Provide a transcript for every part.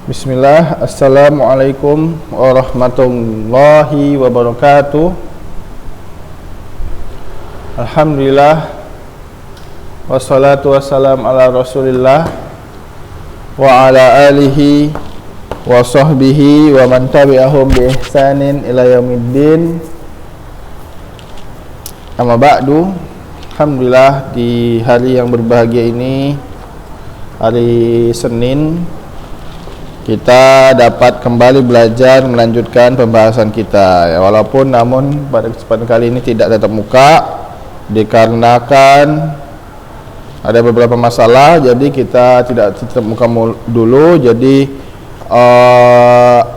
Bismillah, Assalamualaikum warahmatullahi wabarakatuh. Alhamdulillah, wassalatu wassalam ala rasulillah wa ala alihi wa sahbihi wa man tabi'ahum bi ihsanin ila yaumiddin. Amma ba'du. Alhamdulillah, di hari yang berbahagia ini, hari Senin, kita dapat kembali belajar melanjutkan pembahasan kita ya, walaupun namun pada kesempatan kali ini tidak tatap muka dikarenakan ada beberapa masalah, jadi kita tidak tatap muka dulu, jadi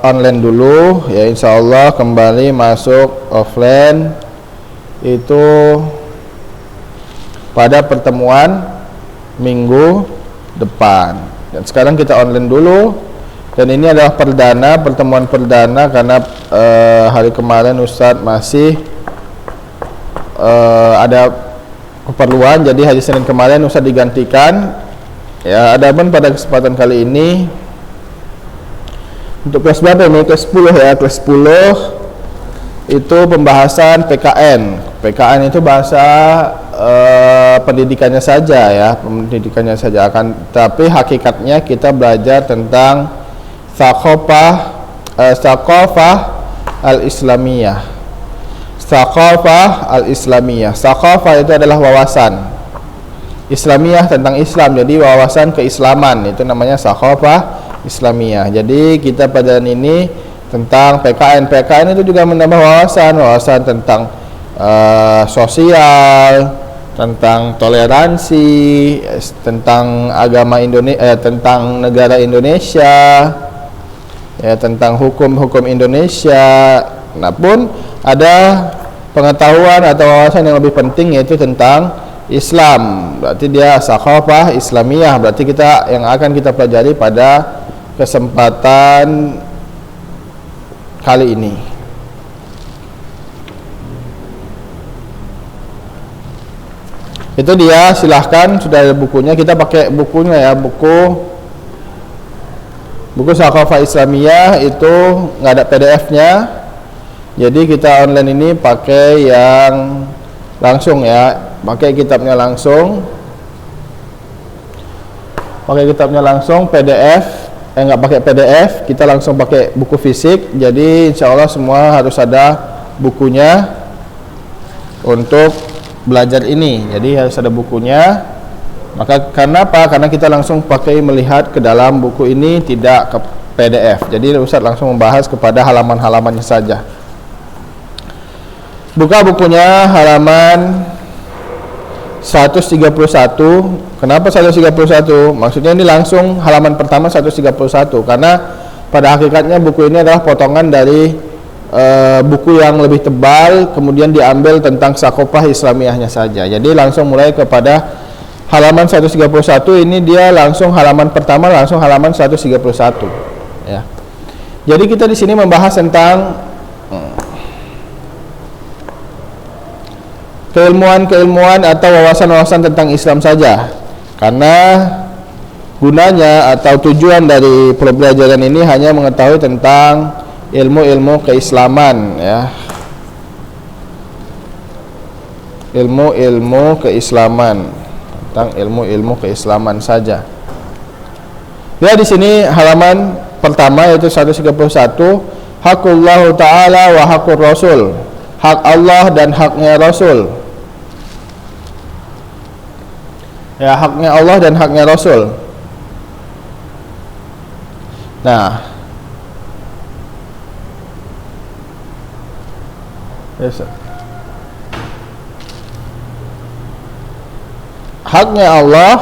online dulu ya. Insyaallah kembali masuk offline itu pada pertemuan minggu depan. Dan sekarang kita online dulu. Dan ini adalah pertemuan perdana karena hari kemarin Ustadz masih ada keperluan, jadi hari Senin kemarin Ustadz digantikan. Ya, adapun pada kesempatan kali ini untuk kelas berapa ini? Kelas 10 ya, kelas 10 itu pembahasan PKN. PKN itu bahasa pendidikannya saja ya, pendidikannya saja akan, tapi hakikatnya kita belajar tentang Thaqafah al-Islamiyah. Thaqafah al-Islamiyah. Thaqafah itu adalah wawasan. Islamiyah tentang Islam, jadi wawasan keislaman, itu namanya Thaqafah Islamiyah. Jadi kita pada ini tentang PKN. PKN itu juga menambah wawasan tentang sosial, tentang toleransi, tentang agama Indonesia, tentang negara Indonesia, ya, tentang hukum-hukum Indonesia. Nah, pun ada pengetahuan atau wawasan yang lebih penting, yaitu tentang Islam. Berarti dia Thaqafah Islamiyah. Berarti kita yang akan kita pelajari pada kesempatan kali ini. Itu dia, silahkan, sudah ada bukunya. Kita pakai bukunya ya, buku Thaqafah Islamiyah itu nggak ada PDF-nya, jadi kita online ini pakai yang langsung ya, pakai kitabnya langsung, PDF, nggak pakai PDF, kita langsung pakai buku fisik. Jadi insya Allah semua harus ada bukunya untuk belajar ini, jadi harus ada bukunya. Maka karena apa? Karena kita langsung pakai melihat ke dalam buku ini, tidak ke PDF. Jadi Ustaz langsung membahas kepada halaman-halamannya saja. Buka bukunya halaman 131. Kenapa 131? Maksudnya ini langsung halaman pertama 131, karena pada hakikatnya buku ini adalah potongan dari buku yang lebih tebal, kemudian diambil tentang Thaqafah Islamiyahnya saja. Jadi langsung mulai kepada halaman 131, ini dia langsung halaman pertama, langsung halaman 131 ya. Jadi kita di sini membahas tentang keilmuan atau wawasan-wawasan tentang Islam saja. Karena gunanya atau tujuan dari pembelajaran ini hanya mengetahui tentang ilmu-ilmu keislaman ya. Ilmu-ilmu keislaman, tentang ilmu-ilmu keislaman saja. Ya, di sini halaman pertama yaitu 131, Hakullahu Ta'ala wa Hakur Rasul. Hak Allah dan haknya Rasul. Ya, haknya Allah dan haknya Rasul. Nah, yes, haknya Allah,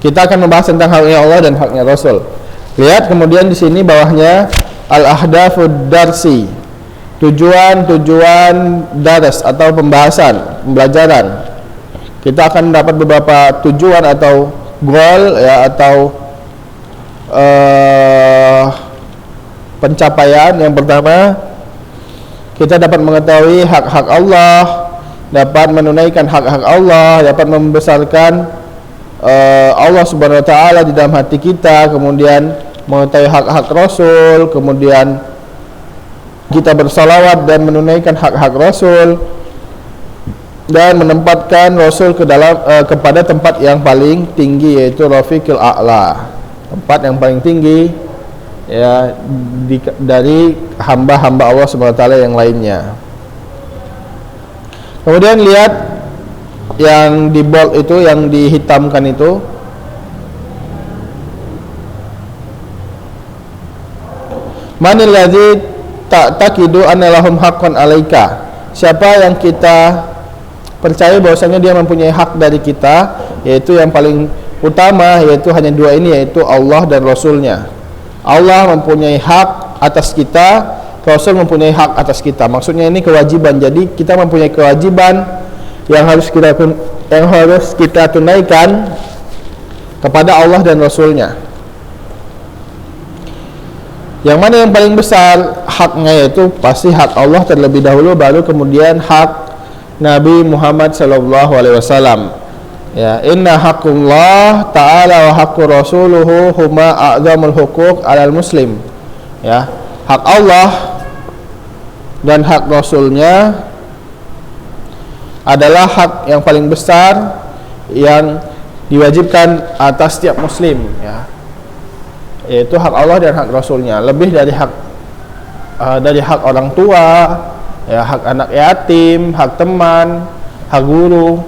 kita akan membahas tentang haknya Allah dan haknya Rasul. Lihat kemudian di sini bawahnya al-ahdafud darsi, tujuan daras atau pembelajaran. Kita akan mendapat beberapa tujuan atau goal ya, atau pencapaian. Yang pertama, kita dapat mengetahui hak-hak Allah, dapat menunaikan hak-hak Allah, dapat membesarkan Allah Subhanahu wa taala di dalam hati kita, kemudian mengetahui hak-hak Rasul, kemudian kita bersalawat dan menunaikan hak-hak Rasul, dan menempatkan Rasul ke dalam kepada tempat yang paling tinggi, yaitu Rafiqil A'la, tempat yang paling tinggi ya dari hamba-hamba Allah Subhanahu wa taala yang lainnya. Kemudian lihat yang di bold itu, yang dihitamkan itu, manil ladzi ta'taqidu anna lahum haqqan 'alaika. Siapa yang kita percaya bahwasanya dia mempunyai hak dari kita, yaitu yang paling utama, yaitu hanya dua ini, yaitu Allah dan Rasulnya. Allah mempunyai hak atas kita, Rasul mempunyai hak atas kita. Maksudnya ini kewajiban. Jadi kita mempunyai kewajiban yang harus kita tunaikan kepada Allah dan Rasulnya. Yang mana yang paling besar haknya, yaitu pasti hak Allah terlebih dahulu, baru kemudian hak Nabi Muhammad sallallahu alaihi wasallam. Ya, inna haqqullah ta'ala wa haqqu rasuluhu huma a'zamul huquq 'alal muslim. Ya, hak Allah dan hak Rasulnya adalah hak yang paling besar yang diwajibkan atas setiap muslim, ya, yaitu hak Allah dan hak Rasulnya, lebih dari hak orang tua, ya, hak anak yatim, hak teman, hak guru.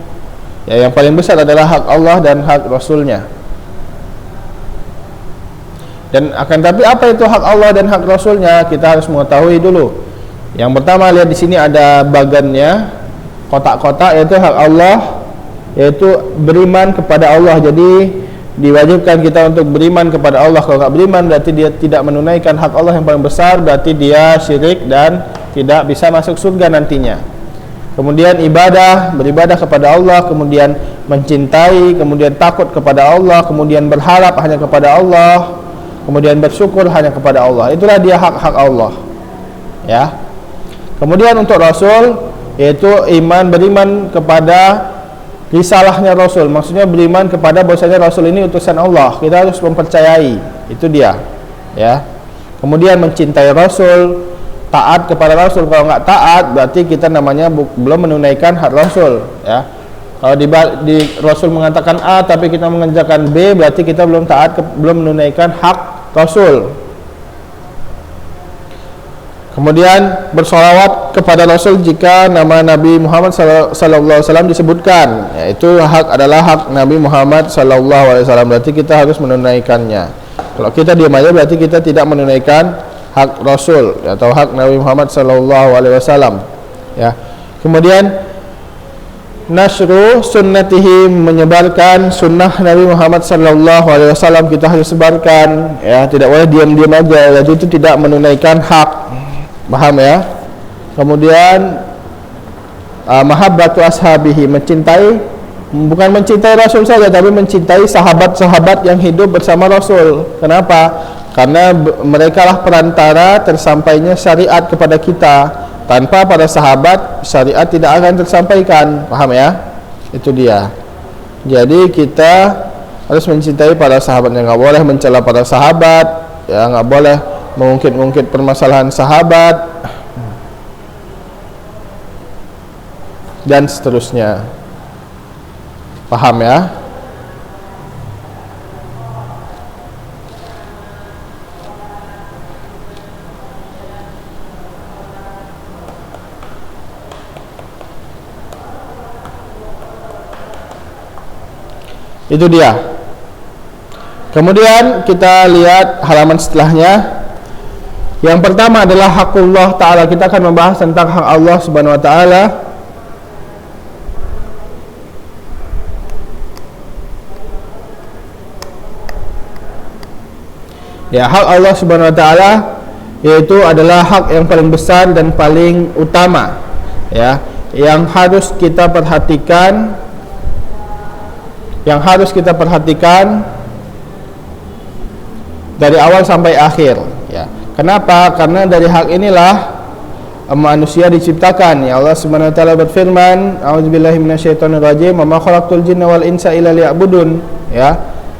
Ya, yang paling besar adalah hak Allah dan hak Rasulnya. Dan akan tapi apa itu hak Allah dan hak Rasulnya, kita harus mengetahui dulu. Yang pertama, lihat di sini ada bagannya, kotak-kotak, yaitu hak Allah, yaitu beriman kepada Allah. Jadi diwajibkan kita untuk beriman kepada Allah. Kalau nggak beriman berarti dia tidak menunaikan hak Allah yang paling besar, berarti dia syirik dan tidak bisa masuk surga nantinya. Kemudian beribadah kepada Allah, kemudian mencintai, kemudian takut kepada Allah, kemudian berharap hanya kepada Allah, kemudian bersyukur hanya kepada Allah. Itulah dia hak-hak Allah, ya. Kemudian untuk Rasul, yaitu beriman kepada risalahnya Rasul. Maksudnya beriman kepada bahwasanya Rasul ini utusan Allah. Kita harus mempercayai, itu dia, ya. Kemudian mencintai Rasul, taat kepada Rasul. Kalau nggak taat berarti kita namanya belum menunaikan hak Rasul, ya. Kalau di Rasul mengatakan A tapi kita mengerjakan B, berarti kita belum taat, belum menunaikan hak Rasul. Kemudian bersolawat kepada Rasul jika nama Nabi Muhammad sallallahu alaihi wasallam disebutkan, yaitu adalah hak Nabi Muhammad sallallahu alaihi wasallam, berarti kita harus menunaikannya. Kalau kita diam aja berarti kita tidak menunaikan hak Rasul, atau hak Nabi Muhammad sallallahu alaihi wasallam, ya. Kemudian nasyru sunnatihi, menyebarkan sunnah Nabi Muhammad sallallahu alaihi wasallam, kita harus sebarkan, ya, tidak boleh diam-diam aja, jadi itu tidak menunaikan hak. Paham, ya? Kemudian mahabbatu ashabihi, bukan mencintai Rasul saja, tapi mencintai sahabat-sahabat yang hidup bersama Rasul. Kenapa? Karena mereka lah perantara tersampainya syariat kepada kita. Tanpa para sahabat, syariat tidak akan tersampaikan. Paham, ya? Itu dia. Jadi kita harus mencintai para sahabat, yang nggak boleh mencela para sahabat, ya, nggak boleh mengungkit-ungkit permasalahan sahabat, dan seterusnya. Paham, ya? Itu dia. Kemudian kita lihat halaman setelahnya. Yang pertama adalah hakullah ta'ala. Kita akan membahas tentang hak Allah subhanahu wa ta'ala. Ya, hak Allah subhanahu wa ta'ala yaitu adalah hak yang paling besar dan paling utama, ya, yang harus kita perhatikan, dari awal sampai akhir, ya. Kenapa? Karena dari hak inilah manusia diciptakan. Ya Allah Subhanahu wa taala berfirman, a'udzubillahi minasyaitonirrajim, wa ma khalaqtul jinna wal insa illa liya'budun. Ya,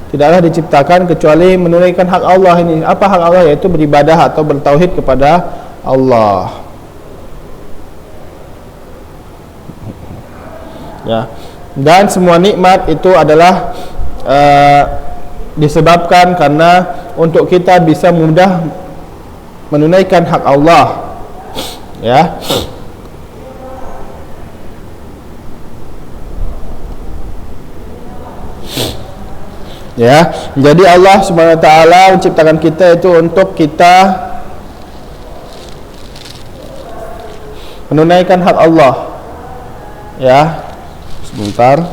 tidaklah diciptakan kecuali menunaikan hak Allah ini. Apa hak Allah? Yaitu beribadah atau bertauhid kepada Allah. Ya. Dan semua nikmat itu adalah disebabkan karena untuk kita bisa mudah menunaikan hak Allah. Ya. Ya, jadi Allah Subhanahu wa taala menciptakan kita itu untuk kita menunaikan hak Allah. Ya. Sebentar.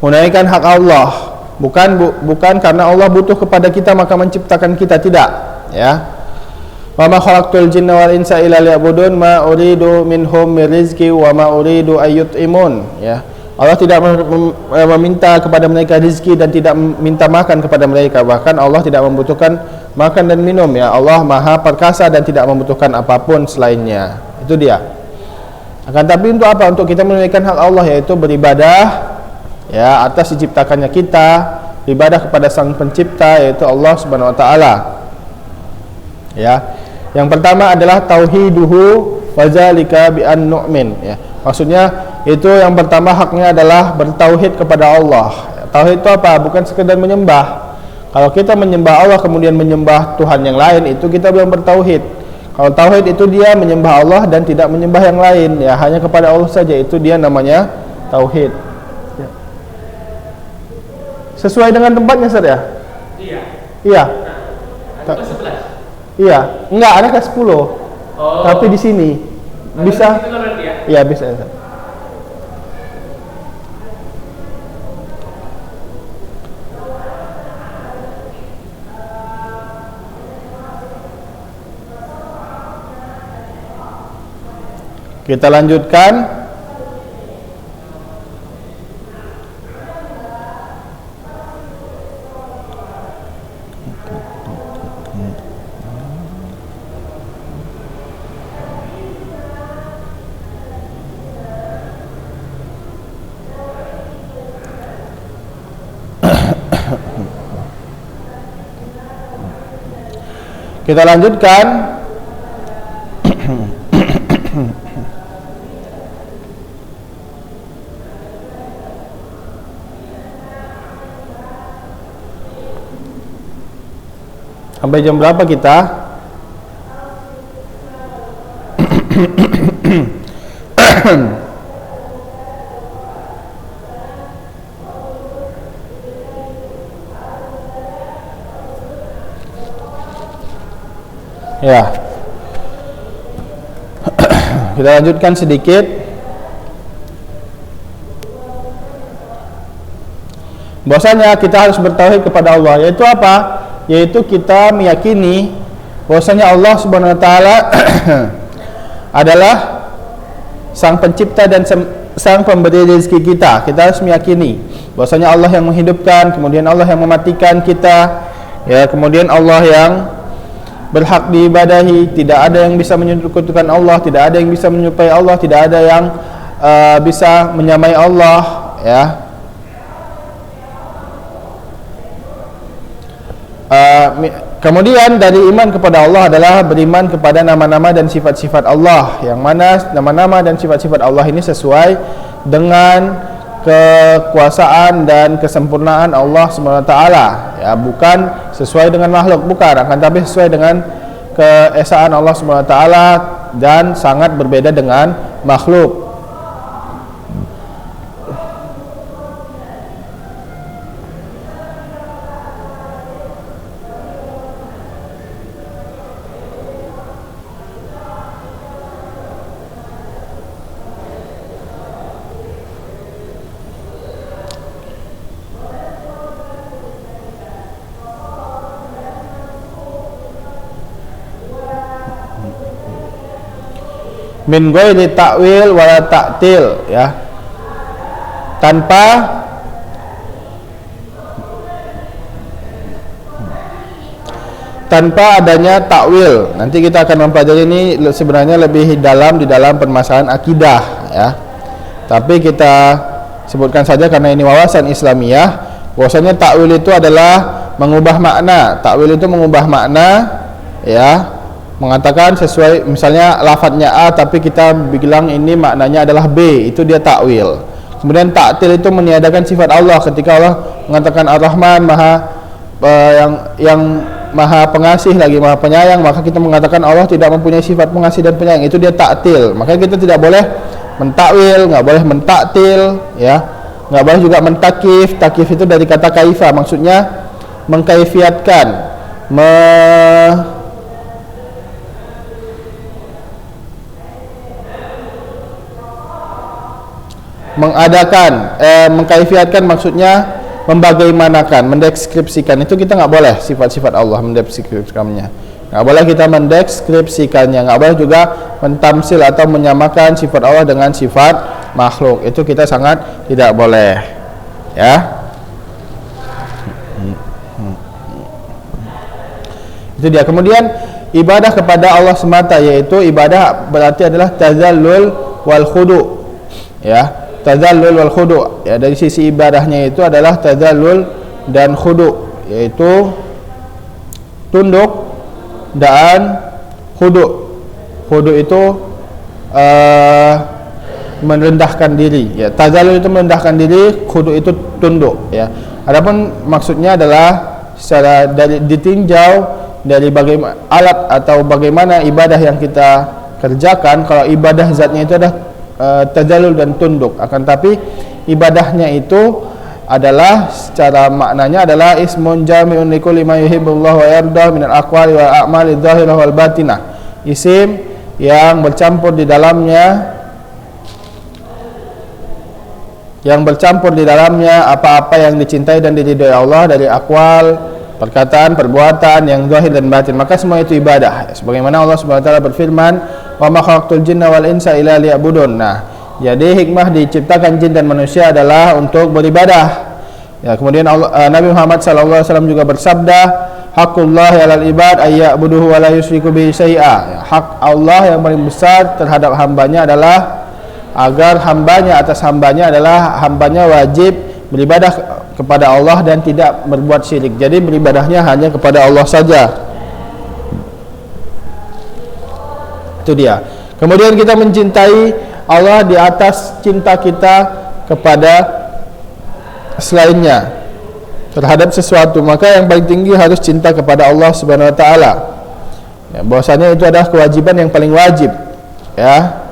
Menunaikan hak Allah, bukan karena Allah butuh kepada kita maka menciptakan kita, tidak, ya. Wa ma khalaqtul jinna wal insa illa liya'budun ma uridu minhum min rizqi wa ma uridu ayyut'imun, ya. Allah tidak meminta kepada mereka rezeki dan tidak minta makan kepada mereka, bahkan Allah tidak membutuhkan makan dan minum, ya. Allah Maha perkasa dan tidak membutuhkan apapun selainnya. Itu dia. Akan tapi untuk apa? Untuk kita menunaikan hak Allah, yaitu beribadah, ya, atas diciptakannya kita, ibadah kepada Sang Pencipta yaitu Allah Subhanahu wa taala. Ya. Yang pertama adalah tauhiduhu wa zalika bi an nu'min, ya. Maksudnya itu yang pertama haknya adalah bertauhid kepada Allah. Tauhid itu apa? Bukan sekedar menyembah. Kalau kita menyembah Allah kemudian menyembah Tuhan yang lain, itu kita belum bertauhid. Kalau tauhid itu dia menyembah Allah dan tidak menyembah yang lain, ya, hanya kepada Allah saja, itu dia namanya tauhid. Sesuai dengan tempatnya, Ustaz, ya? Iya. Iya. Nah, kelas 11. Iya, enggak, ada kelas 10. Oh. Tapi di sini bisa. Iya, bisa, Ustaz. Kita lanjutkan. Kita lanjutkan. Sampai jam berapa kita? Ya. Kita lanjutkan sedikit. Bahwasanya kita harus bertauhid kepada Allah, yaitu apa? Yaitu kita meyakini bahwasanya Allah Subhanahu wa taala adalah Sang Pencipta dan Sang Pemberi rezeki kita. Kita harus meyakini bahwasanya Allah yang menghidupkan, kemudian Allah yang mematikan kita, ya, kemudian Allah yang berhak diibadahi, tidak ada yang bisa menyekutukan Allah, tidak ada yang bisa menyerupai Allah, tidak ada yang bisa menyamai Allah, ya. Kemudian dari iman kepada Allah adalah beriman kepada nama-nama dan sifat-sifat Allah, yang mana nama-nama dan sifat-sifat Allah ini sesuai dengan kekuasaan dan kesempurnaan Allah Subhanahu wa taala, ya, bukan sesuai dengan makhluk, bukan, akan tapi sesuai dengan keesaan Allah Subhanahu wa taala dan sangat berbeda dengan makhluk. min ghairi ta'wil wala ta'til, ya, tanpa adanya takwil. Nanti kita akan mempelajari ini sebenarnya lebih dalam di dalam permasalahan akidah, ya. Tapi kita sebutkan saja karena ini wawasan Islamiyah, bahwasanya takwil itu adalah mengubah makna. Takwil itu mengubah makna, ya, mengatakan sesuai, misalnya lafadznya A tapi kita bilang ini maknanya adalah B, itu dia takwil. Kemudian ta'til itu meniadakan sifat Allah. Ketika Allah mengatakan Ar-Rahman, yang Maha Pengasih lagi Maha Penyayang, maka kita mengatakan Allah tidak mempunyai sifat pengasih dan penyayang, itu dia ta'til. Maka kita tidak boleh mentakwil, nggak boleh mentaktil, ya, nggak boleh juga mentakif. Takif itu dari kata kaifa, maksudnya mengkaifiatkan, mengadakan, mengkaifiatkan maksudnya membagaimanakan, mendeskripsikan. Itu kita nggak boleh sifat-sifat Allah mendeskripsikannya, nggak boleh kita mendeskripsikannya, nggak boleh juga mentamsil atau menyamakan sifat Allah dengan sifat makhluk. Itu kita sangat tidak boleh, ya. Itu dia. Kemudian ibadah kepada Allah semata, yaitu ibadah berarti adalah tazallul wal khudu, ya. Tazallul wal khudu', ya, dari sisi ibadahnya itu adalah tazallul dan khudu', yaitu tunduk dan khudu'. Khudu' itu merendahkan diri, ya. Tazallul itu merendahkan diri, khudu' itu tunduk, ya. Adapun maksudnya adalah secara ditinjau dari bagaimana alat atau bagaimana ibadah yang kita kerjakan. Kalau ibadah zatnya itu adalah tazallul dan tunduk, akan tapi ibadahnya itu adalah secara maknanya adalah ismun jami'un likulli ma yuhibbullahu wa yardah minal aqwali wal a'mali dzahirah wal batinah. Isim yang bercampur di dalamnya apa-apa yang dicintai dan diridhai Allah dari akwal, perkataan, perbuatan yang zahir dan batin, maka semua itu ibadah. Sebagaimana Allah Subhanahu wa taala berfirman, "Wa ma khalaqtul jinna wal insa illa liya'budun." Nah, jadi hikmah diciptakan jin dan manusia adalah untuk beribadah. Ya, kemudian Nabi Muhammad SAW juga bersabda, "Haqqullah 'alal ibad ayya'buduhu wa la yusyriku bihi syai'a." Ya, hak Allah yang paling besar terhadap hambanya adalah agar hambanya wajib beribadah kepada Allah dan tidak berbuat syirik. Jadi beribadahnya hanya kepada Allah saja. Itu dia. Kemudian kita mencintai Allah di atas cinta kita kepada selainnya terhadap sesuatu. Maka yang paling tinggi harus cinta kepada Allah Subhanahu wa taala. Ya, bahwasanya itu adalah kewajiban yang paling wajib, ya.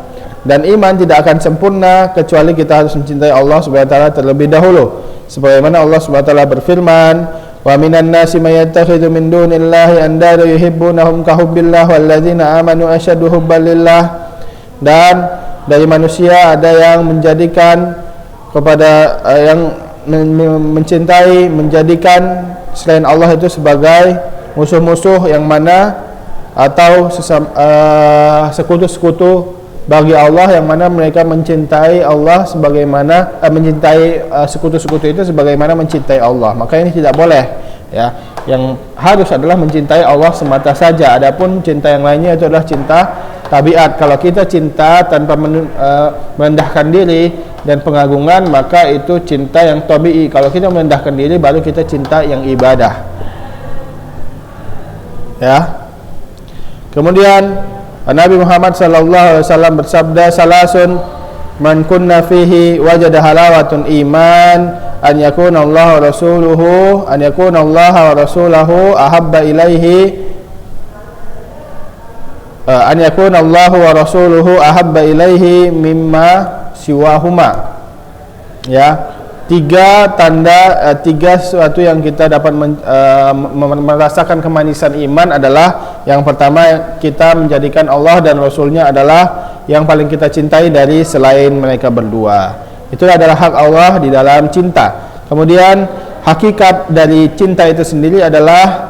Dan iman tidak akan sempurna kecuali kita harus mencintai Allah Subhanahu wa taala terlebih dahulu. Sebagaimana Allah Subhanahu wa taala berfirman, "Wa minan nasi may yattakhidhu min dunillahi andada yuhibbunahum ka hubbillah walladzina amanu asyaddu hubban lillah." Dan dari manusia ada yang menjadikan kepada menjadikan selain Allah itu sebagai musuh-musuh yang mana atau sekutu-sekutu bagi Allah, yang mana mereka mencintai Allah sebagaimana mencintai sekutu-sekutu itu sebagaimana mencintai Allah. Maka ini tidak boleh, ya. Yang harus adalah mencintai Allah semata saja. Adapun cinta yang lainnya itu adalah cinta tabiat. Kalau kita cinta tanpa merendahkan diri dan pengagungan, maka itu cinta yang tabii. Kalau kita merendahkan diri, baru kita cinta yang ibadah, ya. Kemudian Nabi Muhammad sallallahu alaihi wasallam bersabda, "Salasun man kunna fihi wajada halawatun iman an yakuna Allah wa rasuluhu ahabba ilaihi mimma siwahuma." Ya, tiga sesuatu yang kita dapat merasakan kemanisan iman adalah, yang pertama, kita menjadikan Allah dan Rasulnya adalah yang paling kita cintai dari selain mereka berdua. Itu adalah hak Allah di dalam cinta. Kemudian hakikat dari cinta itu sendiri adalah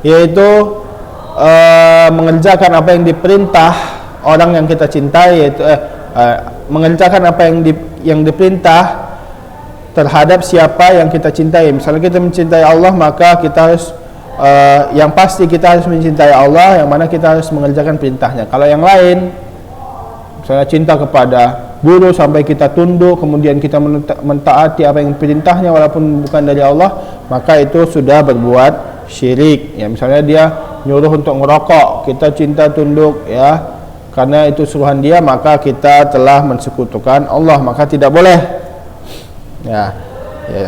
yaitu mengerjakan apa yang diperintah orang yang kita cintai, yaitu mengerjakan apa yang diperintah terhadap siapa yang kita cintai. Misalnya kita mencintai Allah, maka kita harus yang pasti kita harus mencintai Allah, yang mana kita harus mengerjakan perintahnya. Kalau yang lain, misalnya cinta kepada guru sampai kita tunduk, kemudian kita mentaati apa yang perintahnya walaupun bukan dari Allah, maka itu sudah berbuat syirik. Ya, misalnya dia nyuruh untuk merokok, kita cinta tunduk ya karena itu suruhan dia, maka kita telah mensekutukan Allah, maka tidak boleh. Ya,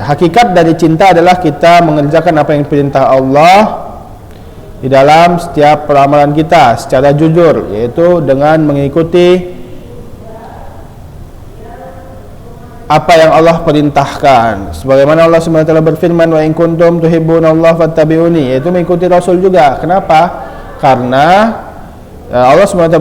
hakikat dari cinta adalah kita mengerjakan apa yang perintah Allah di dalam setiap peramalan kita secara jujur, yaitu dengan mengikuti apa yang Allah perintahkan. Sebagaimana Allah SWT berfirman, wa in kuntum tuhibbunallaha fattabi'uni, yaitu mengikuti Rasul juga. Kenapa? Karena Allah SWT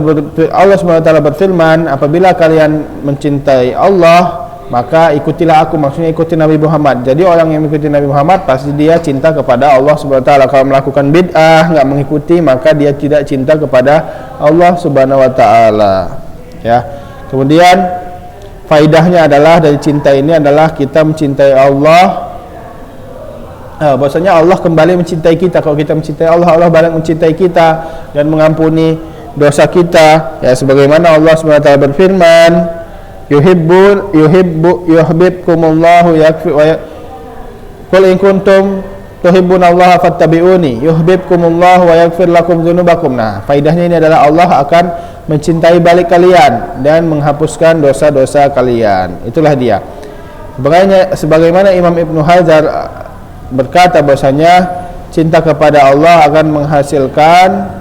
berfirman, apabila kalian mencintai Allah, maka ikutilah aku, maksudnya ikuti Nabi Muhammad. Jadi orang yang mengikuti Nabi Muhammad pasti dia cinta kepada Allah Subhanahu wa taala. Kalau melakukan bid'ah, enggak mengikuti, maka dia tidak cinta kepada Allah Subhanahu wa taala. Ya. Kemudian faidahnya adalah dari cinta ini adalah kita mencintai Allah. Bahwasanya Allah kembali mencintai kita. Kalau kita mencintai Allah, Allah balik mencintai kita dan mengampuni dosa kita. Ya, sebagaimana Allah Subhanahu wa taala berfirman, yuhibbukumullahu yakfi wa qul in kuntum tuhibbunallaha fattabi'uni yuhibbukumullahu wa yaghfir lakum dzunubakum. Nah, faidahnya ini adalah Allah akan mencintai balik kalian dan menghapuskan dosa-dosa kalian. Itulah dia. Sebagaimana Imam Ibnu Hajar berkata bahwasanya cinta kepada Allah akan menghasilkan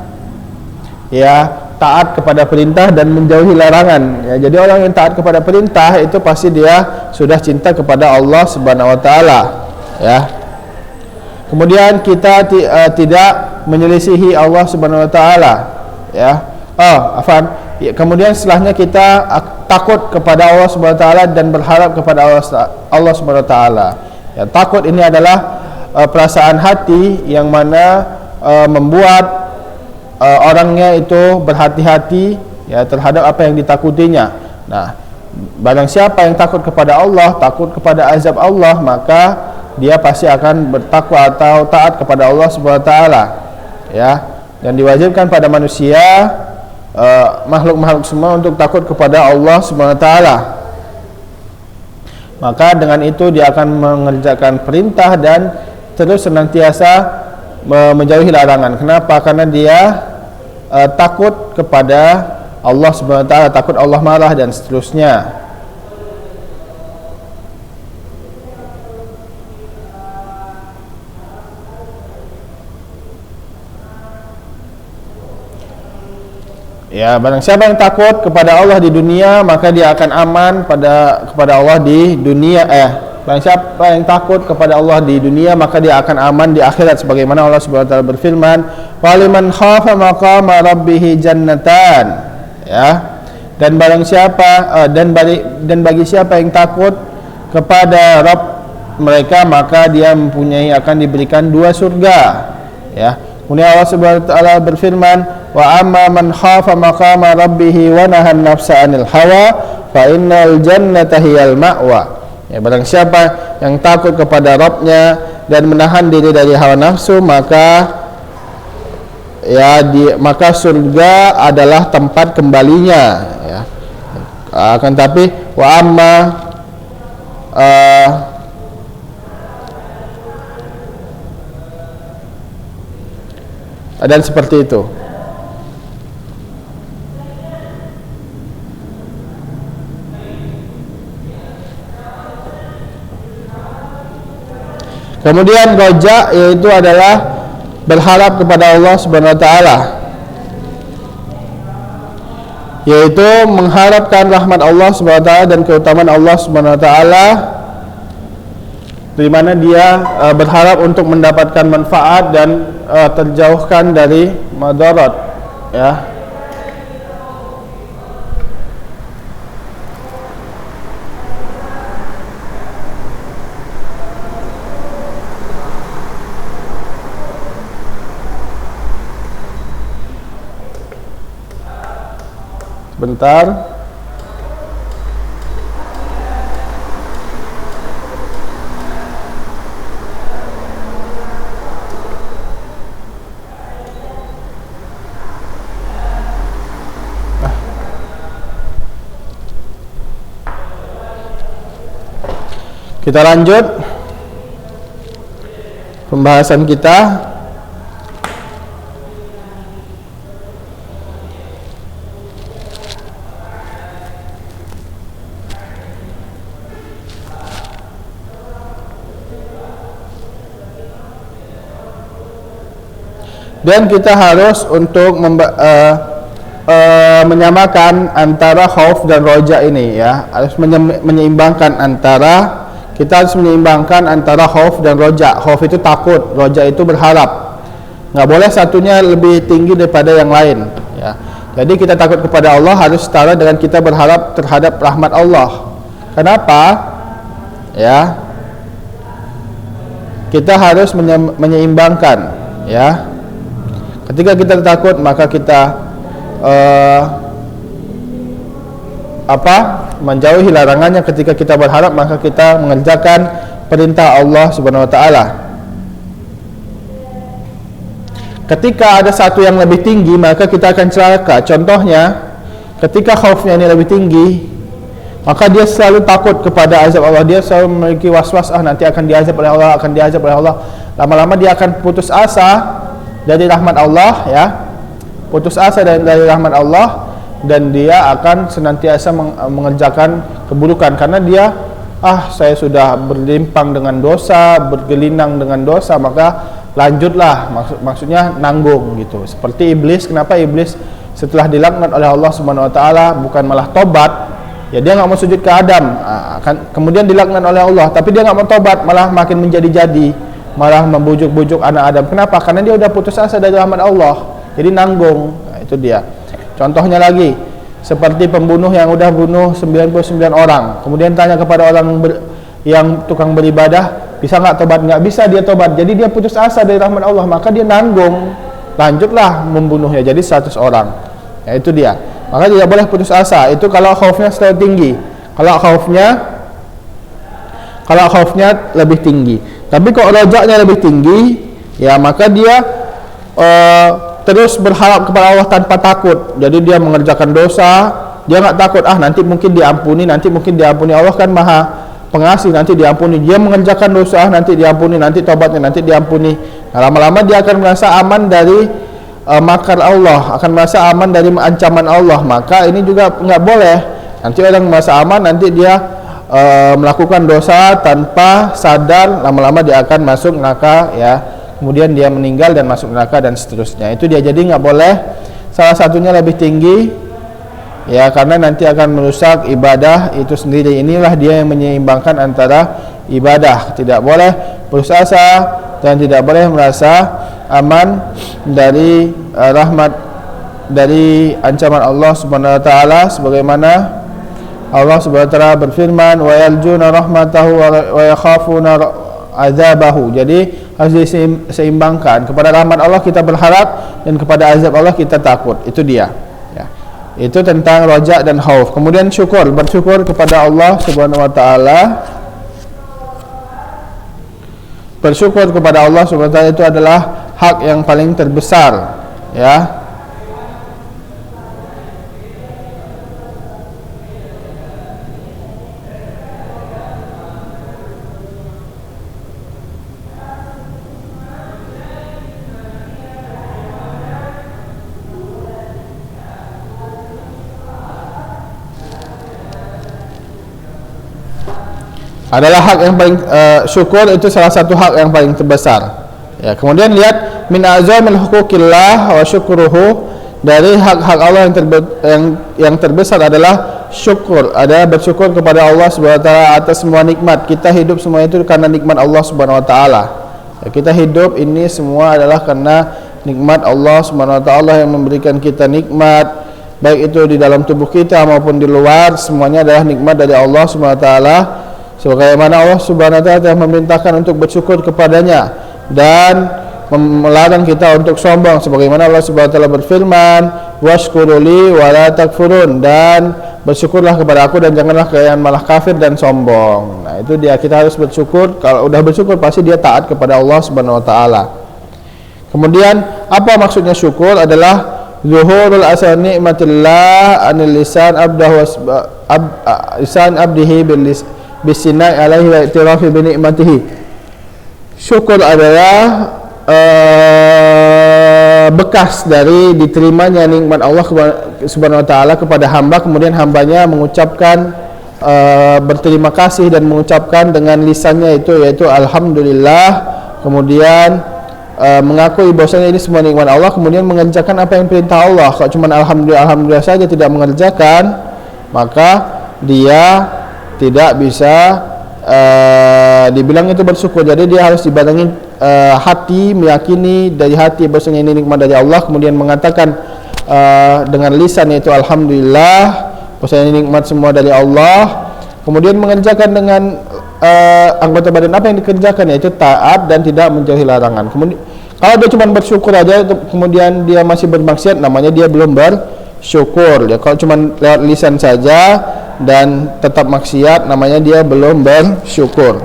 taat kepada perintah dan menjauhi larangan. Ya, jadi orang yang taat kepada perintah itu pasti dia sudah cinta kepada Allah Subhanahu wa taala, ya. Kemudian kita tidak menyelisihi Allah Subhanahu wa taala, ya. Ya, kemudian setelahnya kita takut kepada Allah Subhanahu wa taala dan berharap kepada Allah Subhanahu wa taala. Ya, takut ini adalah perasaan hati yang mana membuat orangnya itu berhati-hati ya terhadap apa yang ditakutinya. Nah, barang siapa yang takut kepada Allah, takut kepada azab Allah, maka dia pasti akan bertakwa atau taat kepada Allah Subhanahu wa taala. Ya, dan diwajibkan pada manusia makhluk-makhluk semua untuk takut kepada Allah Subhanahu wa taala. Maka dengan itu dia akan mengerjakan perintah dan terus senantiasa menjauhi larangan. Kenapa? Karena dia takut kepada Allah Subhanahu wa taala, takut Allah marah dan seterusnya. Ya, barang siapa yang takut kepada Allah di dunia, maka dia akan aman kepada Allah di dunia. Barang siapa yang takut kepada Allah di dunia, maka dia akan aman di akhirat, sebagaimana Allah Subhanahu wa taala berfirman, "Waliman khafa maqama rabbih jannatan." Ya. Dan barang siapa dan bagi siapa yang takut kepada Rabb mereka, maka dia akan diberikan 2 surga. Ya. Kemudian Allah Subhanahu wa taala berfirman, "Wa amma man khafa maqama rabbih wa nahan nafsa 'anil hawa, fa innal jannata hiyal ma'wa." Ya, barang siapa yang takut kepada Rabb-nya dan menahan diri dari hawa nafsu, maka surga adalah tempat kembalinya, ya. Akan tapi wa amma dan seperti itu. Kemudian roja, yaitu adalah berharap kepada Allah Subhanahu wa taala, yaitu mengharapkan rahmat Allah Subhanahu wa taala dan keutamaan Allah Subhanahu wa taala, di mana dia berharap untuk mendapatkan manfaat dan terjauhkan dari madarat, ya. Sebentar. Kita lanjut pembahasan kita. Dan kita harus untuk menyamakan antara khauf dan roja ini, ya. Harus menyeimbangkan antara, kita harus menyeimbangkan antara khauf dan roja. Khauf itu takut, roja itu berharap. Nggak boleh satunya lebih tinggi daripada yang lain, ya. Jadi kita takut kepada Allah harus setara dengan kita berharap terhadap rahmat Allah. Kenapa? Ya, kita harus menyeimbangkan, ya. Ketika kita takut, maka kita menjauhi larangannya. Ketika kita berharap, maka kita mengerjakan perintah Allah Subhanahu wa taala. Ketika ada satu yang lebih tinggi, maka kita akan celaka. Contohnya, ketika khaufnya ini lebih tinggi, maka dia selalu takut kepada azab Allah. Dia selalu memiliki was-was, nanti akan diazab oleh Allah, akan diazab oleh Allah. Lama-lama dia akan putus asa dari rahmat Allah, ya. Putus asa dari rahmat Allah, dan dia akan senantiasa mengerjakan keburukan karena dia saya sudah berlimpang dengan dosa, bergelinang dengan dosa, maka lanjutlah, maksudnya nanggung gitu. Seperti iblis. Kenapa iblis setelah dilaknat oleh Allah Subhanahu wa taala bukan malah tobat? Ya, dia nggak mau sujud ke Adam, kemudian dilaknat oleh Allah, tapi dia nggak mau tobat, malah makin menjadi-jadi, malah membujuk-bujuk anak Adam. Kenapa? Karena dia udah putus asa dari rahmat Allah, jadi nanggung. Nah, itu dia. Contohnya lagi, seperti pembunuh yang udah bunuh 99 orang, kemudian tanya kepada orang yang tukang beribadah, bisa nggak tobat? Nggak bisa dia tobat, jadi dia putus asa dari rahmat Allah, maka dia nanggung, lanjutlah membunuhnya jadi 100 orang. Ya, itu dia. Maka tidak boleh putus asa. Itu kalau khaufnya terlalu tinggi. Kalau khaufnya lebih tinggi. Tapi kalau rojaknya lebih tinggi, ya maka dia terus berharap kepada Allah tanpa takut. Jadi dia mengerjakan dosa, dia nggak takut, nanti mungkin diampuni, Allah kan maha pengasih, nanti diampuni. Dia mengerjakan dosa, nanti diampuni, nanti tobatnya, nanti diampuni. Nah, lama-lama dia akan merasa aman dari makar Allah, akan merasa aman dari ancaman Allah. Maka ini juga nggak boleh. Nanti orang merasa aman, nanti dia melakukan dosa tanpa sadar, lama-lama dia akan masuk neraka, ya. Kemudian dia meninggal dan masuk neraka dan seterusnya. Itu dia. Jadi nggak boleh salah satunya lebih tinggi, ya, karena nanti akan merusak ibadah itu sendiri. Inilah dia yang menyeimbangkan antara ibadah. Tidak boleh putus asa dan tidak boleh merasa aman dari rahmat, dari ancaman Allah Subhanahu wa taala, sebagaimana Allah Subhanahu wa taala berfirman, wa yaljuna rahmatahu wa yakhafuna azabahu. Jadi harus diseimbangkan. Kepada rahmat Allah kita berharap, dan kepada azab Allah kita takut. Itu dia, ya. Itu tentang roja dan khauf. Kemudian syukur, bersyukur kepada Allah Subhanahu wa taala. Bersyukur kepada Allah Subhanahu wa taala itu adalah hak yang paling terbesar, ya. Adalah hak yang paling syukur itu salah satu hak yang paling terbesar. Ya, kemudian lihat min azamil huquqillah wa syukruhu, dari hak-hak Allah yang terbesar adalah syukur, ada bersyukur kepada Allah Subhanahu wa taala atas semua nikmat. Kita hidup semua itu karena nikmat Allah Subhanahu wa taala. Ya, kita hidup ini semua adalah karena nikmat Allah Subhanahu wa taala yang memberikan kita nikmat, baik itu di dalam tubuh kita maupun di luar, semuanya adalah nikmat dari Allah Subhanahu wa taala. Sebagaimana Allah Subhanahu wa taala telah memerintahkan untuk bersyukur kepadanya, dan melarang kita untuk sombong, sebagaimana Allah Subhanahu wa taala berfirman, "Washkuruli wa la takfurun," dan bersyukurlah kepada aku dan janganlah kalian malah kafir dan sombong. Nah, itu dia, kita harus bersyukur. Kalau udah bersyukur pasti dia taat kepada Allah Subhanahu wa taala. Kemudian apa maksudnya syukur adalah zuhurul asal nikmatillah anil lisan abdahu lisan abdihi bisinai alaihi wa i'tirafi bi nikmatihi. Syukur adalah bekas dari diterimanya nikmat Allah Subhanahu wa taala kepada hamba, kemudian hambanya mengucapkan berterima kasih dan mengucapkan dengan lisannya itu yaitu alhamdulillah, kemudian mengakui bahwasanya ini semua nikmat Allah, kemudian mengerjakan apa yang perintah Allah. Kalau cuma alhamdulillah saja tidak mengerjakan, maka dia tidak bisa dibilang itu bersyukur. Jadi dia harus dibarengi hati, meyakini dari hati bahwasanya ini nikmat dari Allah, kemudian mengatakan dengan lisan yaitu alhamdulillah, bahwasanya ini nikmat semua dari Allah, kemudian mengerjakan dengan anggota badan apa yang dikerjakan yaitu taat dan tidak menjauhi larangan. Kemudian kalau dia cuma bersyukur aja kemudian dia masih bermaksiat, namanya dia belum bersyukur. Ya, kalau cuma lewat lisan saja dan tetap maksiat, namanya dia belum bersyukur.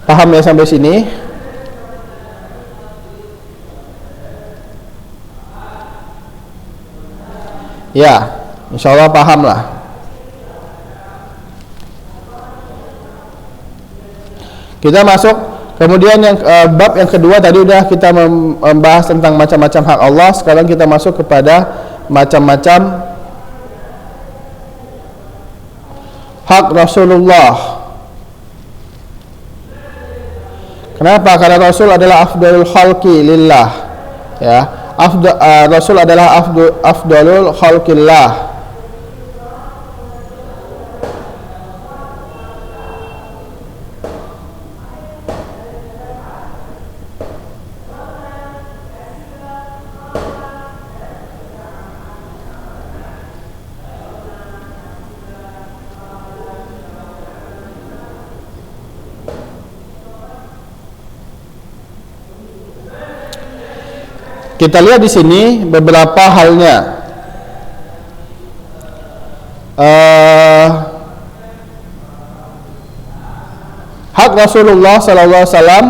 Paham ya sampai sini? Ya, insyaallah paham lah. Kita masuk kemudian yang bab yang kedua, tadi udah kita membahas tentang macam-macam hak Allah. Sekarang kita masuk kepada macam-macam hak Rasulullah. Kenapa? Karena Rasul adalah afdalul khalqi lillah. Ya, Rasul adalah afdalul khalqillah. Kita lihat di sini beberapa halnya. Hak Rasulullah sallallahu alaihi wasallam,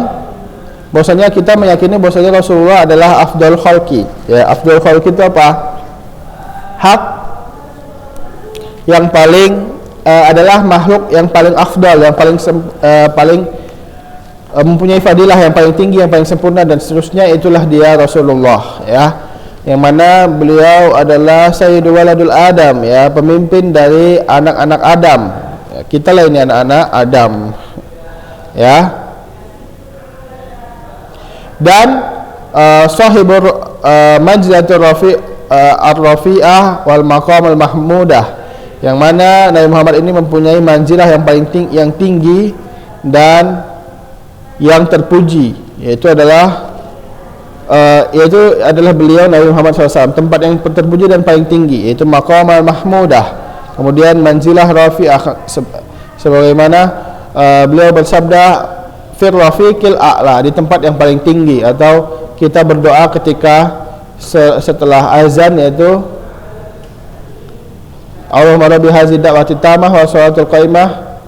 bahwasanya kita meyakini bahwasanya Rasulullah adalah afdal khalqi. Ya, afdal khalqi itu apa? Hak yang paling adalah makhluk yang paling afdal, yang paling mempunyai fadilah yang paling tinggi, yang paling sempurna dan seterusnya, itulah dia Rasulullah, ya. Yang mana beliau adalah Sayyidul Waladul Adam, ya, pemimpin dari anak-anak Adam. Ya, kita lah ini anak-anak Adam, ya. Dan sahibur manzilatur ar-rafi'ah wal maqamul mahmudah, yang mana Nabi Muhammad ini mempunyai manzilah yang tinggi dan yang terpuji, yaitu adalah beliau Nabi Muhammad SAW, tempat yang terpuji dan paling tinggi, yaitu maqam al-mahmudah, kemudian manzilah rafi'ah, sebagaimana beliau bersabda fir rafiqil a'la, di tempat yang paling tinggi. Atau kita berdoa ketika setelah azan, yaitu Allahumma rabbi hazihi da'wati tamah wa sholatul qaimah,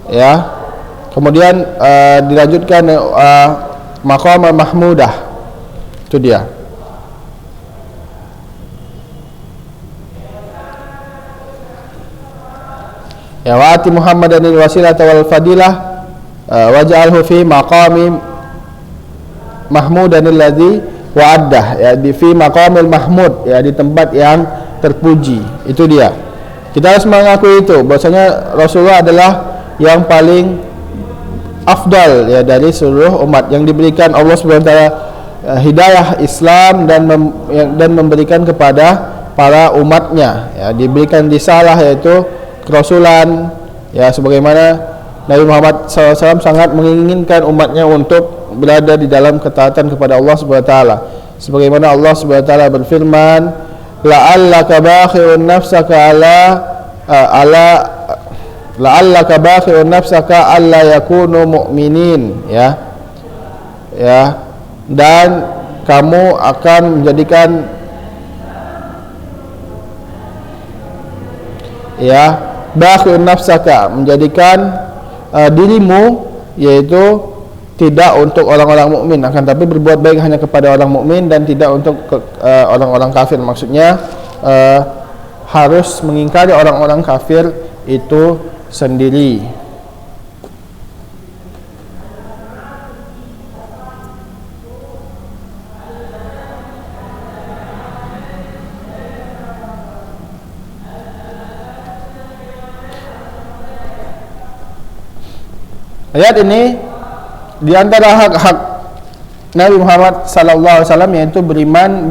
ya. Kemudian dilanjutkan maqam mahmudah, itu dia. Ya, wa'ati Muhammadanil wasilata wal fadilah waj'alhu fi maqami mahmudanil ladzi wa'addah, ya, di fi maqamil mahmud, ya, di tempat yang terpuji. Itu dia. Kita harus mengakui itu bahwasanya Rasulullah adalah yang paling afdal, ya, dari seluruh umat, yang diberikan Allah Subhanahu wa taala hidayah Islam dan memberikan kepada para umatnya, ya, diberikan risalah yaitu kerasulan, ya, sebagaimana Nabi Muhammad SAW sangat menginginkan umatnya untuk berada di dalam ketaatan kepada Allah Subhanahu wa taala, sebagaimana Allah Subhanahu wa taala berfirman, la'allaka bakhi'un nafsaka la'allaka bakhi'un nafsaka alla yakunu mu'minin, ya. ya, dan kamu akan menjadikan ya bakhun nafsaka, menjadikan dirimu yaitu tidak untuk orang-orang mukmin, akan tapi berbuat baik hanya kepada orang mukmin dan tidak untuk orang-orang kafir. Maksudnya harus mengingkari orang-orang kafir itu sendiri. Ayat ini di antara hak-hak Nabi Muhammad sallallahu alaihi wasallam yaitu beriman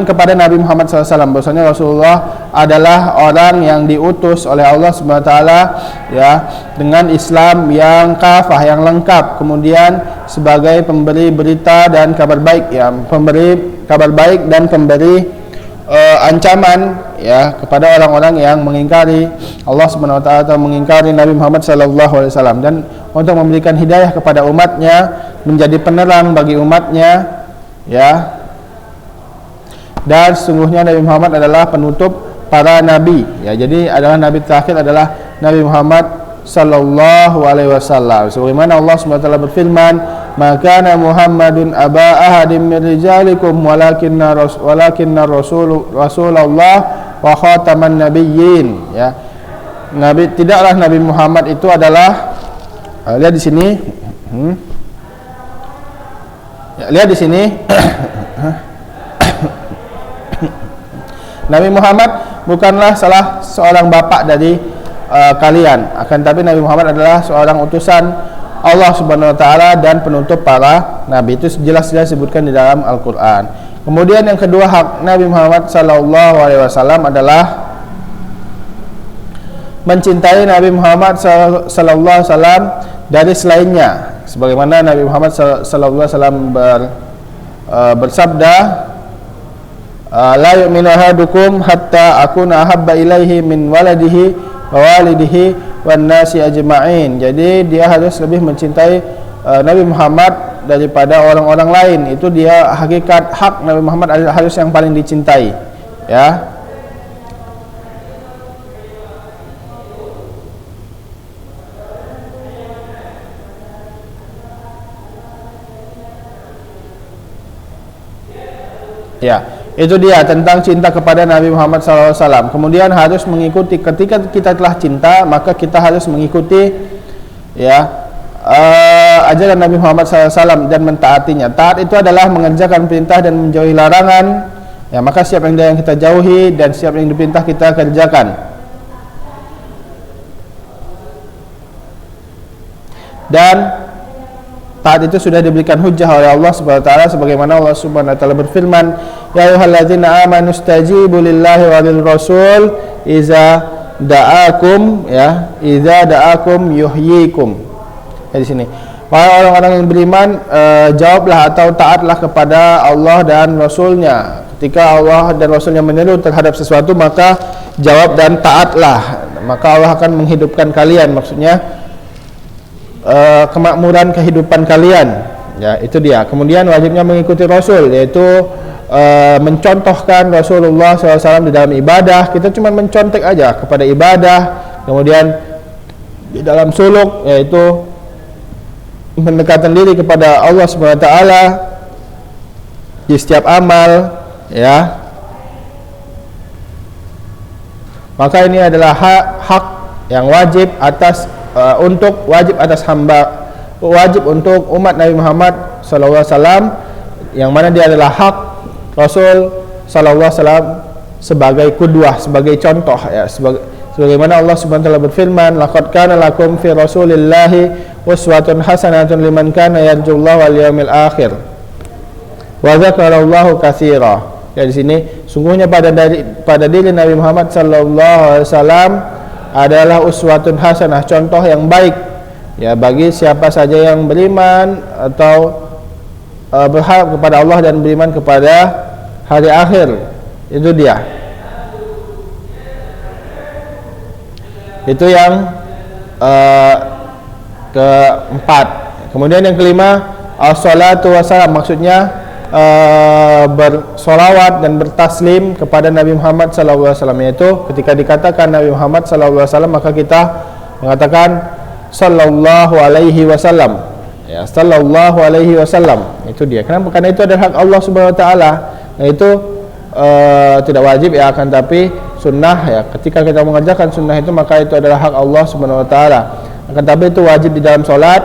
kepada Nabi Muhammad sallallahu alaihi wasallam, bahwasanya Rasulullah adalah orang yang diutus oleh Allah Subhanahu wa taala ya, dengan Islam yang kafah, yang lengkap, kemudian sebagai pemberi berita dan kabar baik ya, pemberi kabar baik dan pemberi ancaman ya kepada orang-orang yang mengingkari Allah Subhanahu wa taala atau mengingkari Nabi Muhammad sallallahu alaihi wasallam, dan untuk memberikan hidayah kepada umatnya, menjadi penerang bagi umatnya ya. Dan sesungguhnya Nabi Muhammad adalah penutup para nabi ya, jadi adalah nabi terakhir adalah Nabi Muhammad sallallahu alaihi wasallam. Sebagaimana Allah Subhanahu wa taala berfirman, "Maka Muhammadun aba ahadim min rijalikum walakinna rasulullah wa khataman nabiyyin." Ya. Tidaklah Nabi Muhammad itu adalah lihat di sini. Ya, lihat di sini. Nabi Muhammad bukanlah salah seorang bapak dari kalian, akan tapi Nabi Muhammad adalah seorang utusan Allah Subhanahu wa taala dan penutup para nabi. Itu jelas-jelas disebutkan di dalam Al-Qur'an. Kemudian yang kedua hak Nabi Muhammad sallallahu alaihi wasallam adalah mencintai Nabi Muhammad sallallahu alaihi wasallam dari selainnya. Sebagaimana Nabi Muhammad sallallahu alaihi wasallam bersabda, la yu'minu ahadukum hatta akuna ahabba ilaihi min waladihi wa walidihi wan nasi ajma'in. Jadi dia harus lebih mencintai Nabi Muhammad daripada orang-orang lain. Itu dia hakikat hak Nabi Muhammad harus yang paling dicintai ya. Ya, itu dia tentang cinta kepada Nabi Muhammad SAW. Kemudian harus mengikuti, ketika kita telah cinta maka kita harus mengikuti ya ajaran Nabi Muhammad SAW dan mentaatinya. Taat itu adalah mengerjakan perintah dan menjauhi larangan ya, maka siap yang kita jauhi dan siap yang diperintah kita kerjakan. Dan taat itu sudah diberikan hujjah oleh Allah Subhanahu wa taala, sebagaimana Allah Subhanahu wa taala berfirman, ya ayyuhalladzina amanu stajibu lillahi wa lil rasul iza da'akum yuhyikum. Di sini, wahai orang-orang yang beriman, jawablah atau taatlah kepada Allah dan Rasulnya. Ketika Allah dan Rasulnya menyeru terhadap sesuatu, maka jawab dan taatlah, maka Allah akan menghidupkan kalian. Maksudnya kemakmuran kehidupan kalian ya, itu dia. Kemudian wajibnya mengikuti Rasul, yaitu mencontohkan Rasulullah SAW di dalam ibadah. Kita cuma mencontek aja kepada ibadah. Kemudian di dalam suluk, yaitu mendekatkan diri kepada Allah SWT di setiap amal ya. Maka ini adalah hak yang wajib atas wajib atas hamba, wajib untuk umat Nabi Muhammad SAW, yang mana dia adalah hak Rasul SAW sebagai qudwah, sebagai contoh ya, sebagaimana Allah Subhanahu wa taala berfirman, laqad kana lakum fi rasulillahi uswatun hasanatun liman kana yarjullaha wal yawmil akhir wa dzakarallahu katsira. Ya, di sini sungguhnya pada diri Nabi Muhammad sallallahu alaihi wasallam adalah uswatun hasanah, contoh yang baik ya bagi siapa saja yang beriman atau berharap kepada Allah dan beriman kepada hari akhir. Itu dia. Itu yang keempat. Kemudian yang kelima, As-salatu wassalam maksudnya bersolawat dan bertaslim kepada Nabi Muhammad sallallahu alaihi wasallam, yaitu ketika dikatakan Nabi Muhammad sallallahu alaihi wasallam maka kita mengatakan sallallahu alaihi wasallam. Ya, sallallahu alaihi wasallam. Itu dia. Kenapa? Karena itu adalah hak Allah Subhanahu wa taala. Nah, itu tidak wajib ya, akan tapi sunnah ya. Ketika kita mengerjakan sunnah itu maka itu adalah hak Allah Subhanahu wa taala. Akan tapi itu wajib di dalam salat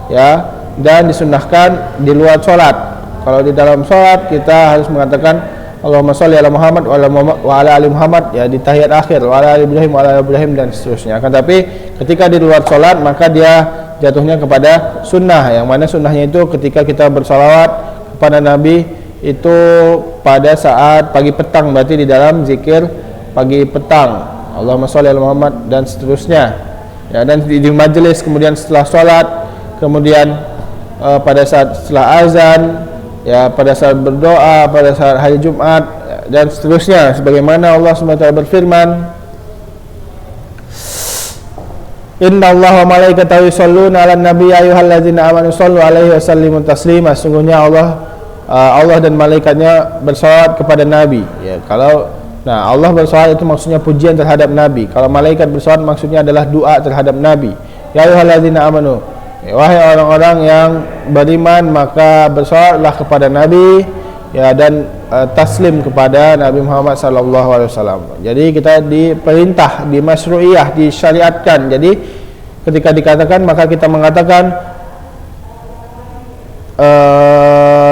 ya, dan disunnahkan di luar salat. Kalau di dalam salat kita harus mengatakan Allahumma sholli ala Muhammad wa ala ali Muhammad ya, di tahiyat akhir wa ala ali Ibrahim wa ala ali Ibrahim dan seterusnya. Akan tapi ketika di luar salat maka dia jatuhnya kepada sunnah, yang mana sunnahnya itu ketika kita bersalawat kepada Nabi itu pada saat pagi petang, berarti di dalam zikir pagi petang Allahumma sholli ala Muhammad dan seterusnya ya, dan di majelis, kemudian setelah sholat, kemudian pada saat setelah azan ya, pada saat berdoa, pada saat hari Jumat dan seterusnya, sebagaimana Allah SWT berfirman, Inna Allah wa malaikatahu yusholluna 'alan nabi ya ayyuhalladzina amanu shollu 'alaihi wa sallimu taslima. Sungguhnya Allah dan malaikatnya bersalawat kepada Nabi ya. Kalau Allah bersalawat itu maksudnya pujian terhadap Nabi. Kalau malaikat bersalawat maksudnya adalah doa terhadap Nabi. Ya ayyuhalladzina amanu, ya, wahai orang-orang yang beriman, maka bersalawatlah kepada Nabi ya, dan taslim kepada Nabi Muhammad sallallahu alaihi wasallam. Jadi kita diperintah, dimasyru'iyah, disyariatkan. Jadi ketika dikatakan maka kita mengatakan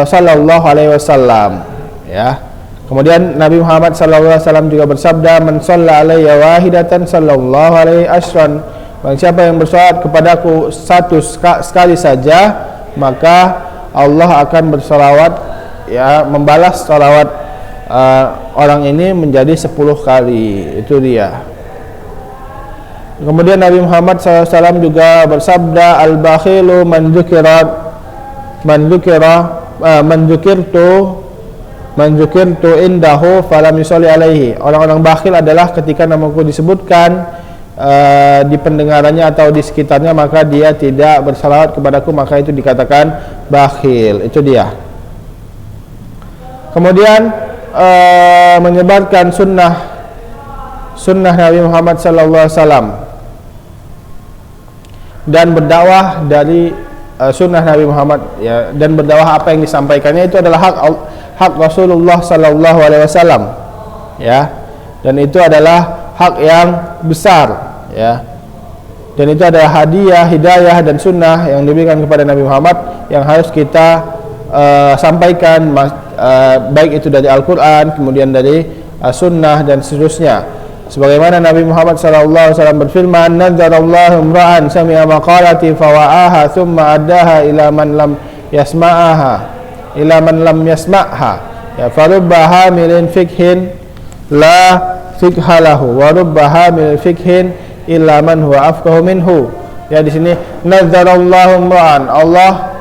sallallahu alaihi wasallam ya. Kemudian Nabi Muhammad sallallahu alaihi wasallam juga bersabda, "Man shalla alayya wahidatan sallallahu alaihi asyran." Barang siapa yang bersalawat kepadaku satu sekali saja, maka Allah akan bersalawat ya, membalas salawat orang ini menjadi 10 kali. Itu dia. Kemudian Nabi Muhammad SAW juga bersabda, al-bakhilu man dzukirtu indahu falam yusalli alaihi. Orang-orang bakhil adalah ketika namaku disebutkan di pendengarannya atau di sekitarnya maka dia tidak bersalawat kepadaku, maka itu dikatakan bakhil. Itu dia. Kemudian menyebarkan sunnah Nabi Muhammad SAW dan berdakwah dari sunnah Nabi Muhammad ya, dan berdakwah apa yang disampaikannya itu adalah hak Rasulullah Sallallahu Alaihi Wasallam ya, dan itu adalah hak yang besar ya, dan itu adalah hidayah dan sunnah yang diberikan kepada Nabi Muhammad yang harus kita sampaikan, baik itu dari Al-Quran, kemudian dari sunnah dan seterusnya. Sebagaimana Nabi Muhammad SAW berfirman, "Nadzarallahu imra'an sami'a maqalati fawa'aha thumma addaha ila man lam yasma'ha ya, farubba hamilin fikhin la fikha lahu wa rubba hamilin fikhin illa man huwa afqahu minhu." Ya, di sini nadzarallahu imra'an, Allah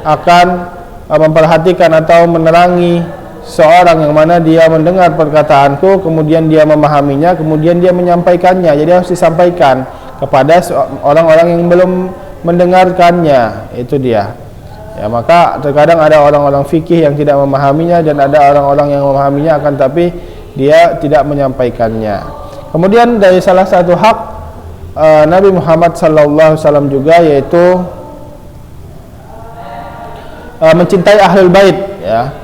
akan memperhatikan atau menerangi seorang yang mana dia mendengar perkataanku, kemudian dia memahaminya, kemudian dia menyampaikannya. Jadi harus disampaikan kepada orang-orang yang belum mendengarkannya. Itu dia ya. Maka terkadang ada orang-orang fikih yang tidak memahaminya, dan ada orang-orang yang memahaminya akan tapi dia tidak menyampaikannya. Kemudian dari salah satu hak Nabi Muhammad SAW juga, yaitu mencintai ahlul bait ya,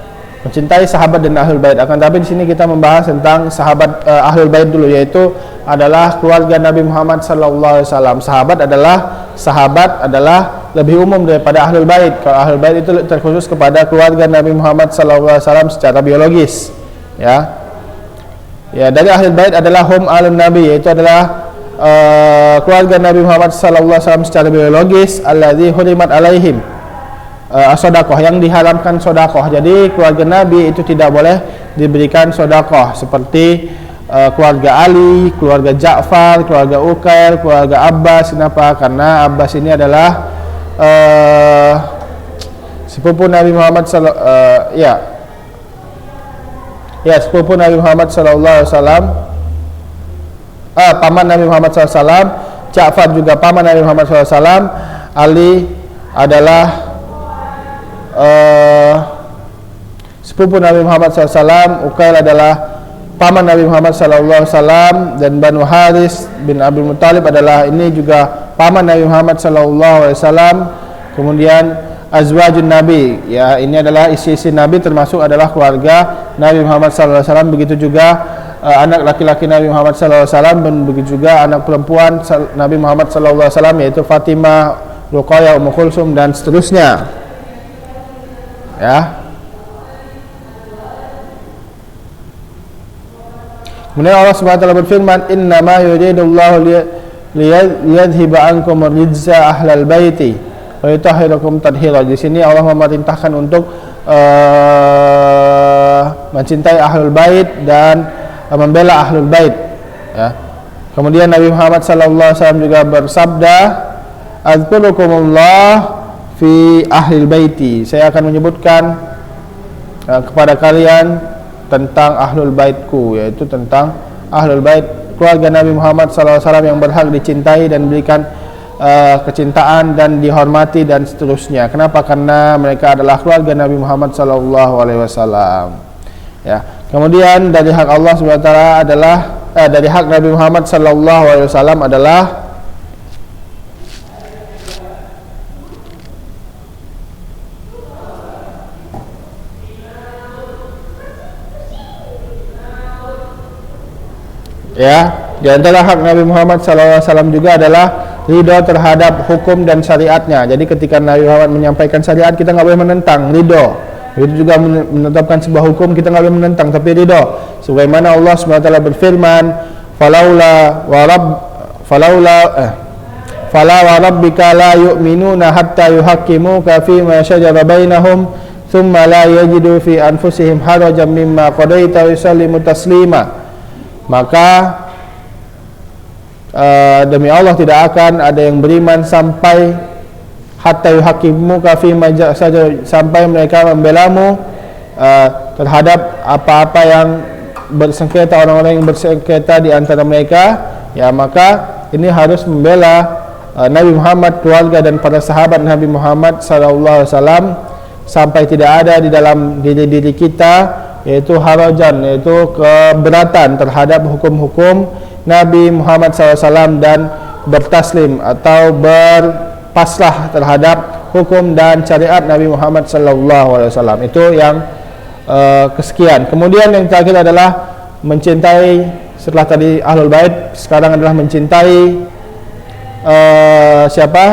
mencintai sahabat dan ahlul bait. Akan tapi di sini kita membahas tentang sahabat ahlul bait dulu, yaitu adalah keluarga Nabi Muhammad sallallahu alaihi wasallam. Sahabat adalah lebih umum daripada ahlul bait. Kalau ahlul bait itu terkhusus kepada keluarga Nabi Muhammad sallallahu alaihi wasallam secara biologis ya. Ya, dari ahlul bait adalah hum alun nabi, yaitu adalah keluarga Nabi Muhammad sallallahu alaihi wasallam secara biologis, alladzi hurimat alaihim sodakoh, yang diharamkan sodakoh. Jadi keluarga Nabi itu tidak boleh diberikan sodakoh, seperti keluarga Ali, keluarga Ja'far, keluarga Uqail, keluarga Abbas. Kenapa? Karena Abbas ini adalah sepupu Nabi Muhammad sepupu Nabi Muhammad sallallahu alaihi wasallam, paman Nabi Muhammad sallallahu alaihi wasallam. Ja'far juga paman Nabi Muhammad sallallahu alaihi wasallam. Ali adalah sepupu Nabi Muhammad SAW. Uqail adalah paman Nabi Muhammad SAW, dan Banu Haris bin Abdul Muttalib adalah ini juga paman Nabi Muhammad SAW. Kemudian azwajun Nabi, ya ini adalah isi-isi Nabi, termasuk adalah keluarga Nabi Muhammad SAW. Begitu juga anak laki-laki Nabi Muhammad SAW, dan begitu juga anak perempuan Nabi Muhammad SAW, yaitu Fatimah, Ruqayyah, Ummu Kulsum, dan seterusnya. Ya. Kemudian Allah Subhanahu wa taala berfirman, "Innama yuridullahu liyadhhiba ankum rijza ahlal baiti wa yutahhirakum tadhhira." Di sini Allah memerintahkan untuk mencintai ahlul bait dan membela ahlul bait, ya. Kemudian Nabi Muhammad sallallahu alaihi wasallam juga bersabda, "Azkurukumullah fi ahlil baiti." Saya akan menyebutkan kepada kalian tentang ahlul baitku, yaitu tentang ahlul bait, keluarga Nabi Muhammad SAW yang berhak dicintai dan berikan kecintaan dan dihormati dan seterusnya. Kenapa? Karena mereka adalah keluarga Nabi Muhammad SAW. Ya. Kemudian dari hak Allah SWT adalah dari hak Nabi Muhammad SAW adalah ya, di antara hak Nabi Muhammad SAW juga adalah ridho terhadap hukum dan syariatnya. Jadi ketika Nabi Muhammad menyampaikan syariat, kita nggak boleh menentang, ridho. Itu juga menetapkan sebuah hukum, kita nggak boleh menentang, tapi ridho. Sebagaimana Allah SWT berfirman, fala wa rabbika la yu'minuna hatta yuhaqqimuka fi ma shajara bainahum thumma la yajidu fi anfusihim harajan mimma qadaita wa yusallimu taslima. Maka demi Allah tidak akan ada yang beriman sampai hatta yuhakimuka fi ma saja, sampai mereka membelamu terhadap apa-apa yang bersengketa, orang-orang yang bersengketa di antara mereka, ya. Maka ini harus membela Nabi Muhammad, keluarga dan para sahabat Nabi Muhammad SAW, sampai tidak ada di dalam diri kita yaitu harajan, yaitu keberatan terhadap hukum-hukum Nabi Muhammad SAW, dan bertaslim atau berpasrah terhadap hukum dan syariat Nabi Muhammad SAW. Itu yang kesekian. Kemudian yang terakhir adalah mencintai, setelah tadi ahlul bait, sekarang adalah mencintai siapa?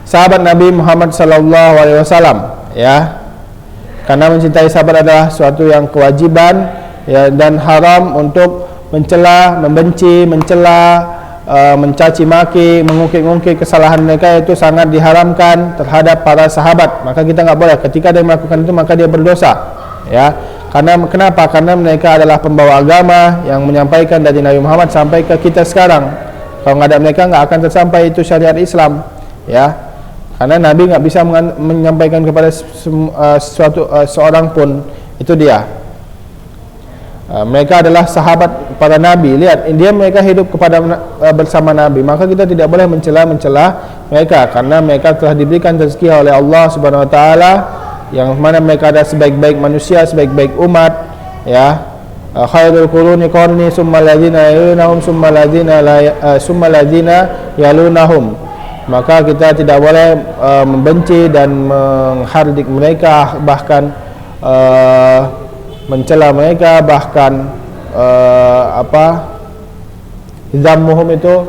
Sahabat Nabi Muhammad SAW, ya. Karena mencintai sahabat adalah suatu yang kewajiban, ya, dan haram untuk mencela, membenci, mencaci maki, mengungkit-ungkit kesalahan mereka. Itu sangat diharamkan terhadap para sahabat. Maka kita nggak boleh. Ketika dia melakukan itu, maka dia berdosa, ya. Karena kenapa? Karena mereka adalah pembawa agama yang menyampaikan dari Nabi Muhammad sampai ke kita sekarang. Kalau nggak ada mereka, nggak akan tersampai itu syariat Islam, ya. Karena Nabi nggak bisa menyampaikan kepada seorang pun, itu dia. Mereka adalah sahabat para Nabi. Lihat, mereka hidup bersama Nabi. Maka kita tidak boleh mencela mereka, karena mereka telah diberikan rezeki oleh Allah Subhanahu Wa Taala, yang mana mereka adalah sebaik-baik manusia, sebaik-baik umat, ya. Khairul quruni qarni summa ladzina yalunahum summa ladzina yalunahum. Maka kita tidak boleh membenci dan menghardik mereka, bahkan mencela mereka, bahkan zammuhum itu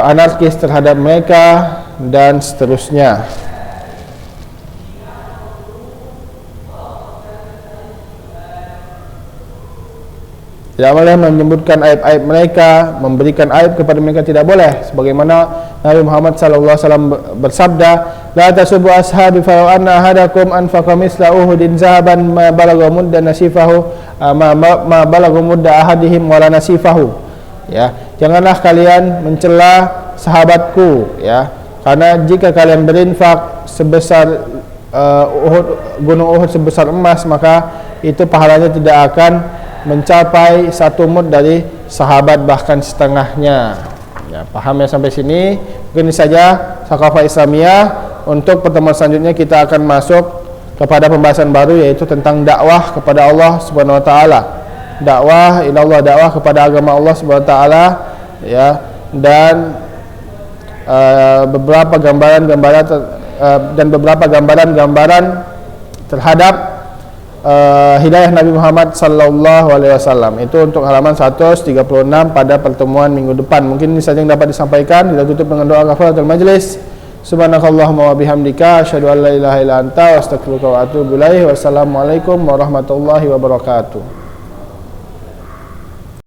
anarkis terhadap mereka, dan seterusnya. Tidak boleh menyebutkan aib-aib mereka, memberikan aib kepada mereka, tidak boleh. Sebagaimana Nabi Muhammad SAW bersabda, "La tasubbu ashabi fa anna ahadakum anfaqa misla Uhudin zahaban ma balagha mudda nasifahu ma balagha mudda ahadihim wala nasifahu." Ya, janganlah kalian mencela sahabatku, ya. Karena jika kalian berinfak sebesar gunung Uhud sebesar emas, maka itu pahalanya tidak akan mencapai satu mud dari sahabat, bahkan setengahnya. Ya, paham ya sampai sini? Mungkin ini saja. Thaqafah Islamiyah. Untuk pertemuan selanjutnya kita akan masuk kepada pembahasan baru, yaitu tentang dakwah kepada Allah Subhanahu wa taala. Dakwah ila Allah, dakwah kepada agama Allah Subhanahu wa taala, ya. Dan beberapa gambaran-gambaran terhadap hidayah Nabi Muhammad sallallahu alaihi wasallam. Itu untuk halaman 136 pada pertemuan minggu depan. Mungkin ini saja yang dapat disampaikan. Kita tutup dengan doa kafaratul majlis. Subhanakallahumma wa bihamdika asyhadu an la ilaha illa anta astaghfiruka wa atubu ilaik. Wassalamualaikum warahmatullahi wabarakatuh.